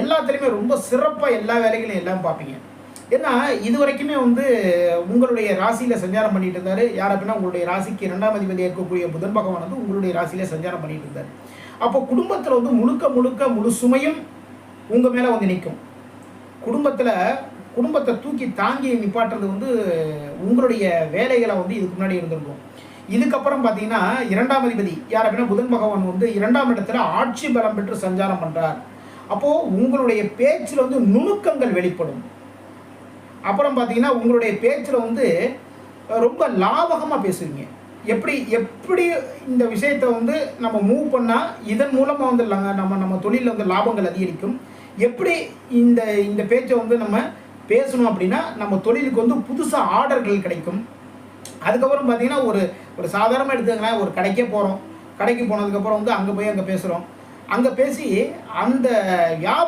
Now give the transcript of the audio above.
எல்லாத்துலேயுமே ரொம்ப சிறப்பாக எல்லா வேலைகளையும் எல்லாம் பார்ப்பீங்க. ஏன்னா இது வரைக்குமே வந்து உங்களுடைய ராசியில் சஞ்சாரம் பண்ணிட்டு இருந்தார். யார் அப்படின்னா உங்களுடைய ராசிக்கு 2ஆம் அதிபதியாக இருக்கக்கூடிய புதன் பகவான் வந்து உங்களுடைய ராசியில் சஞ்சாரம் பண்ணிட்டு இருந்தார். அப்போ குடும்பத்தில் வந்து முழுக்க முழுக்க முழு சுமையும் உங்கள் மேலே வந்து நிற்கும். குடும்பத்தை தூக்கி தாங்கி நிப்பாட்டுறது வந்து உங்களுடைய வேலைகளை வந்து இதுக்கு முன்னாடி இருந்திருக்கும். இதுக்கப்புறம் பார்த்தீங்கன்னா 2ஆம் அதிபதி யார் அப்படின்னா புதன் பகவான் வந்து 2ஆம் இடத்துல ஆட்சி பலம் பெற்று சஞ்சாரம் பண்ணுறார். அப்போது உங்களுடைய பேச்சில் வந்து நுணுக்கங்கள் வெளிப்படும். அப்புறம் பார்த்தீங்கன்னா உங்களுடைய பேச்சில் வந்து ரொம்ப லாபகமாக பேசுவீங்க. எப்படி இந்த விஷயத்தை வந்து நம்ம மூவ் பண்ணால் இதன் மூலமாக வந்து நம்ம தொழிலில் வந்து லாபங்கள் அதிகரிக்கும், எப்படி இந்த பேச்சை வந்து நம்ம பேசணும் அப்படின்னா நம்ம தொழிலுக்கு வந்து புதுசாக ஆர்டர்கள் கிடைக்கும். அதுக்கப்புறம் பார்த்தீங்கன்னா ஒரு சாதாரணமாக எடுத்துக்கங்களேன், ஒரு கடைக்கே போகிறோம். கடைக்கு போனதுக்கப்புறம் வந்து அங்கே பேசுகிறோம். அங்கே பேசி அந்த வியாபாரம்